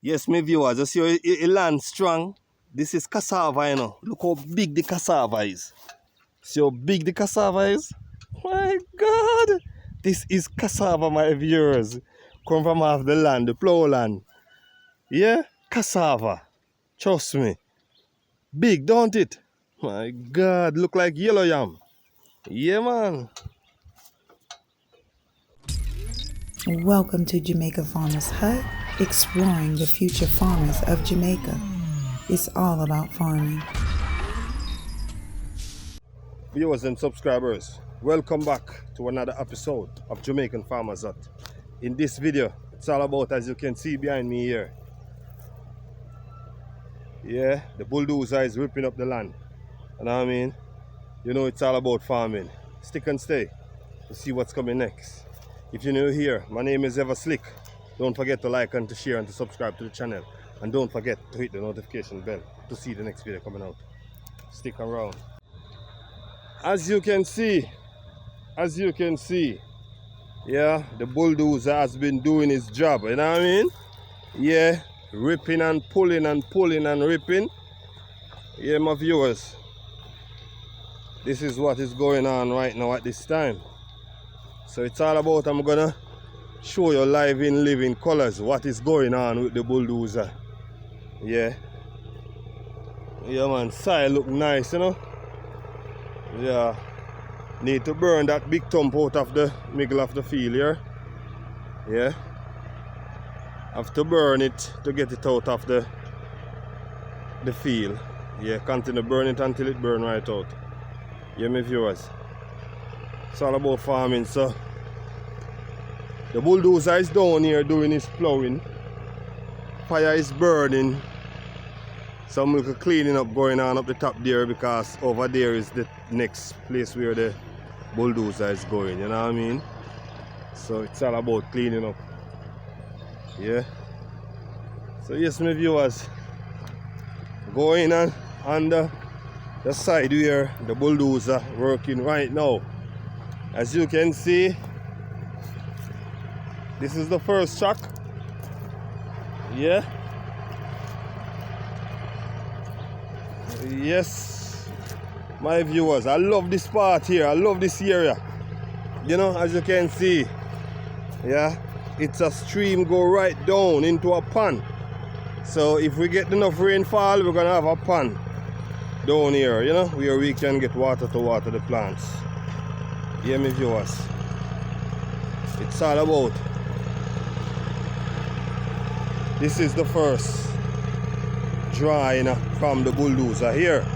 Yes, my viewers, you see how it lands strong. This is cassava, you know. Look how big the cassava is. See how big the cassava is? My God! This is cassava, my viewers. Come from off the land, the plow land. Yeah? Cassava. Trust me. Big, don't it? My God, look like yellow yam. Yeah, man. Welcome to Jamaica Farmers Hut, exploring the future farmers of Jamaica. It's all about farming. Viewers and subscribers, welcome back to another episode of Jamaican Farmers Hut. In this video, it's all about, as you can see behind me here, yeah, the bulldozer is ripping up the land. You know what I mean? You know it's all about farming. Stick and stay to see what's coming next. If you're new here, my name is Ever Slick. Don't forget to like and to share and to subscribe to the channel. And don't forget to hit the notification bell to see the next video coming out. Stick around. As you can see, yeah, the bulldozer has been doing his job, you know what I mean? Yeah, ripping and pulling and pulling and ripping. Yeah, my viewers, this is what is going on right now at this time. So it's all about, I'm gonna show you live in living colors what is going on with the bulldozer. Yeah, man, soil look nice, you know. Yeah, need to burn that big thump out of the middle of the field here. Yeah, have to burn it to get it out of the field. Yeah, continue burn it until it burn right out. Yeah, my viewers, it's all about farming. So the bulldozer is down here doing his plowing. Fire is burning. Some little cleaning up going on up the top there, because over there is the next place where the bulldozer is going, you know what I mean? So it's all about cleaning up. Yeah. So yes, my viewers, going on the side where the bulldozer working right now. As you can see, this is the first truck. Yeah. Yes, my viewers, I love this part here. I love this area. You know, as you can see, yeah, it's a stream go right down into a pond. So if we get enough rainfall, we're gonna have a pond down here, you know, where we can get water to water the plants. Yeah, my viewers, it's all about. This is the first drawing from the bulldozer here.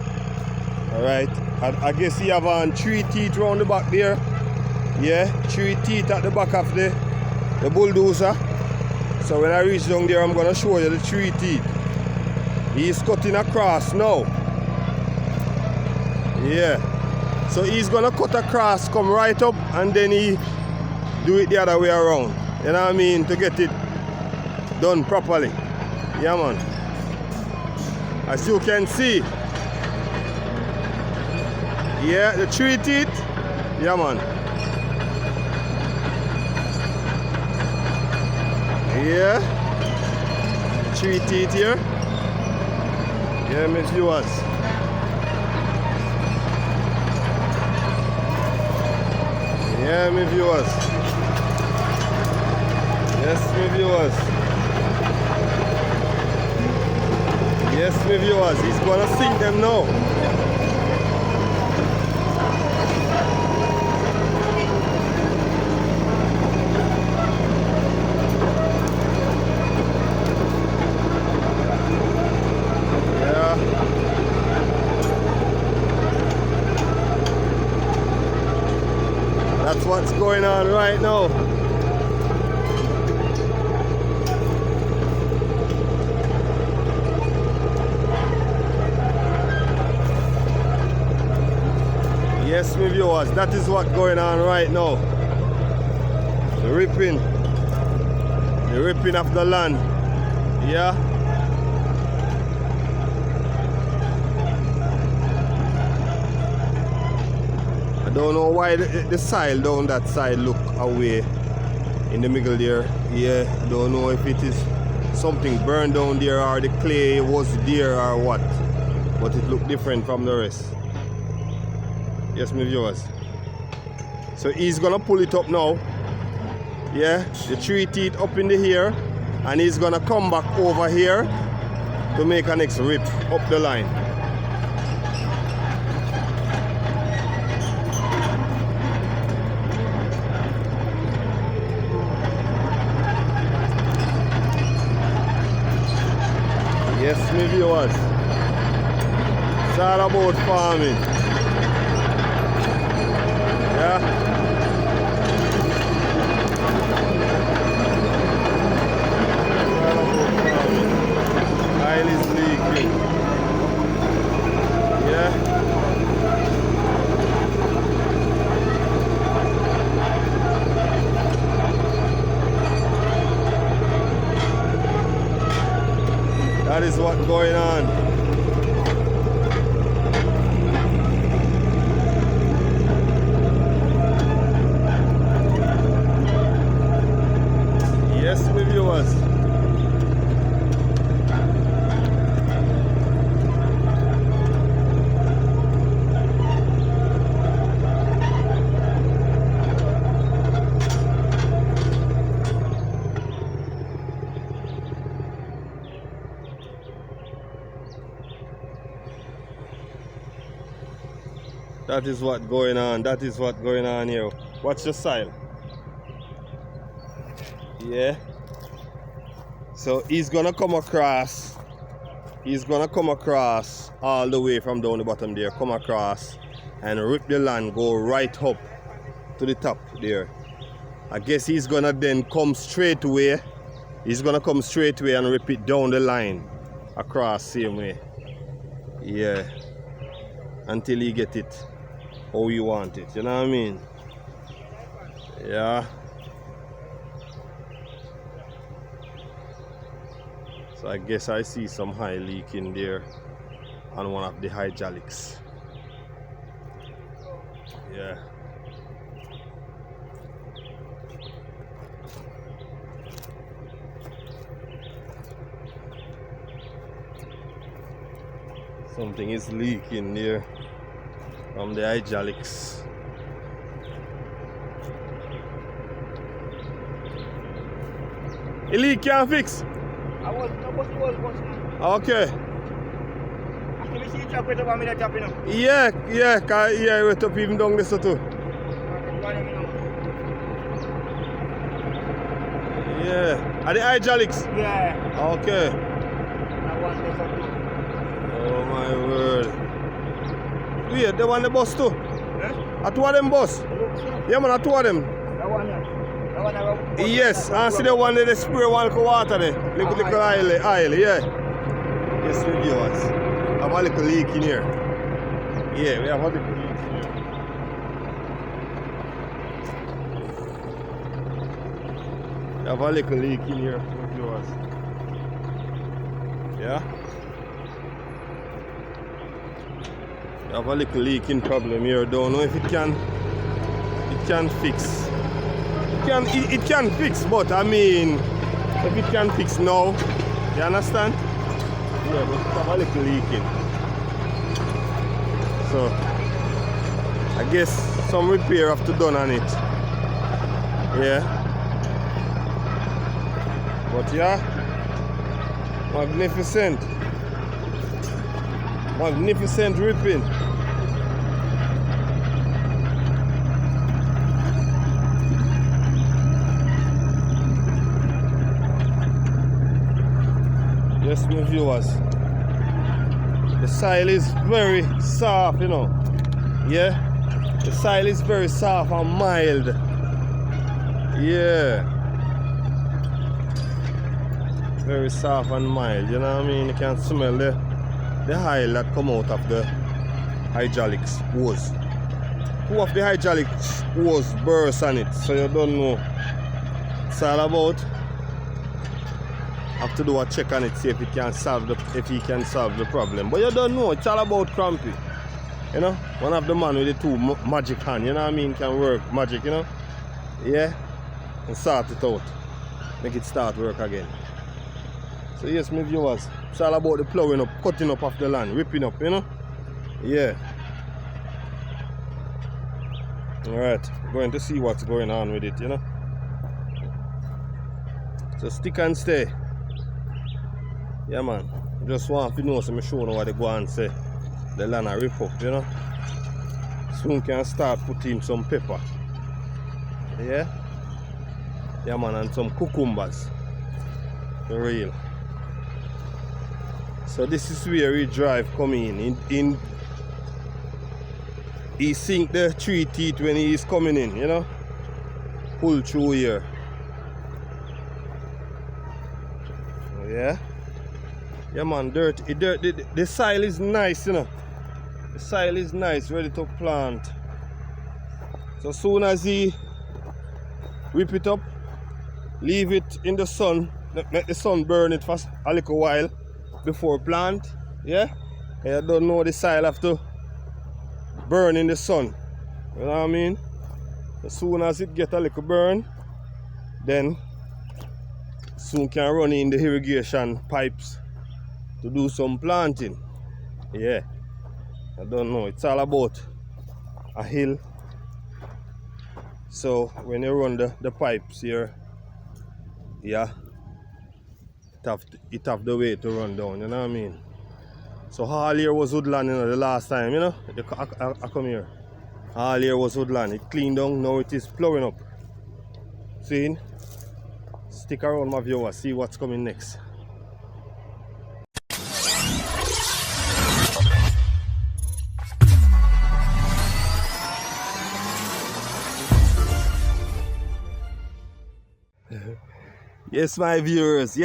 Alright, I guess you have on 3 teeth around the back there. Yeah, 3 teeth at the back of the bulldozer. So when I reach down there, I'm gonna show you the 3 teeth. He's cutting across now. Yeah, so he's gonna cut across, come right up, and then he do it the other way around. You know what I mean? To get it done properly. Yeah, man. As you can see, yeah, the 3 teeth, yeah, man. Yeah, 3 teeth here. Yeah, my viewers. Yeah, my viewers. Yes, my viewers. Yes, my viewers, he's gonna sink them now. Yeah. That's what's going on right now. Yes, my viewers, that is what's going on right now. The ripping of the land. Yeah. I don't know why the soil down that side look away in the middle there. Yeah, I don't know if it is something burned down there or the clay was there or what. But it looked different from the rest. Yes, my viewers. So he's gonna pull it up now. Yeah, the 3 teeth up in the air, and he's gonna come back over here to make a next rip up the line. Yes, my viewers. It's all about farming. Yeah. Oil is leaking. Yeah. That is what's going on. Yes, my viewers. That is what's going on. That is what's going on here. Watch the soil. Yeah. So he's gonna come across. He's gonna come across all the way from down the bottom there. Come across and rip the land, go right up to the top there. I guess he's gonna then come straight away. He's gonna come straight away and rip it down the line across same way. Yeah. Until he get it how you want it, you know what I mean? Yeah. So I guess I see some high leak in there on one of the hydraulics. Yeah. Something is leaking there from the hydraulics. The leak can't fix? Okay. Yeah, yeah, wait up even down this too. Yeah. Are the hydraulics? Yeah. Okay. I want this up too. Oh my word. Yeah, they want the bus too. Eh? I two of them bus. Yeah man, I two of them. That one, yeah. That one I will. Yes, I see the one that they spray one water there. Little oil, yeah. Yes, we viewers. I have a little leak in here. Yeah, we have a little leak in here. We have a little leak in here, viewers. Yeah. We have a little leaking problem here. Don't know if it can fix. It can fix, but I mean, if it can fix now, you understand? Yeah, but it have a little leaking. So I guess some repair have to done on it. Yeah. But yeah, magnificent. Magnificent ripping. Yes, my viewers. The soil is very soft, you know. Yeah. The soil is very soft and mild. Yeah. Very soft and mild, you know what I mean? You can smell the oil that come out of the hydraulics hose. Two of the hydraulics hose burst on it, so you don't know. It's all about have to do a check on it, see if he can solve the problem. But you don't know, it's all about cramping. You know, one of the man with the two magic hand, you know what I mean, can work magic, you know. Yeah, and sort it out, make it start work again. So yes, my viewers, it's all about the plowing up, cutting up of the land, ripping up, you know? Yeah. Alright, going to see what's going on with it, you know? So stick and stay. Yeah man. Just want to know, so I'm showing what they go and say. The land a rip up, you know? Soon can start putting some pepper. Yeah? Yeah man, and some cucumbers. For real. So this is where we drive come in. He sink the 3 teeth when he is coming in, you know? Pull through here. Oh, yeah? Yeah man, the soil is nice, you know? The soil is nice, ready to plant. So soon as he rip it up, leave it in the sun, let the sun burn it for a little while before plant. Yeah? I don't know the soil have to burn in the sun. You know what I mean? As soon as it get a little burn, then soon can run in the irrigation pipes to do some planting. Yeah. I don't know. It's all about a hill. So when you run the pipes here, yeah, it have the way to run down, you know what I mean? So all here was woodland, you know, the last time, you know, I come here. All here was woodland. It cleaned down, now it is plowing up. See? Stick around my viewers, see what's coming next. Yes, my viewers,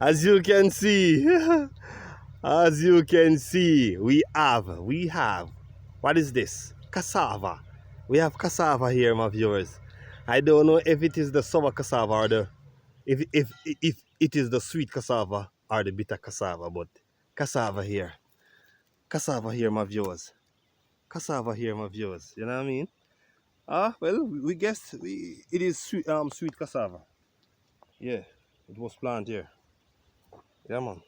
as you can see, we have, what is this? Cassava. We have cassava here, my viewers. I don't know if it is the sour cassava or if it is the sweet cassava or the bitter cassava, but cassava here, my viewers. Cassava here, my viewers. You know what I mean? Well, we guess it is sweet cassava. Yeah, it was planted here. Yeah, man.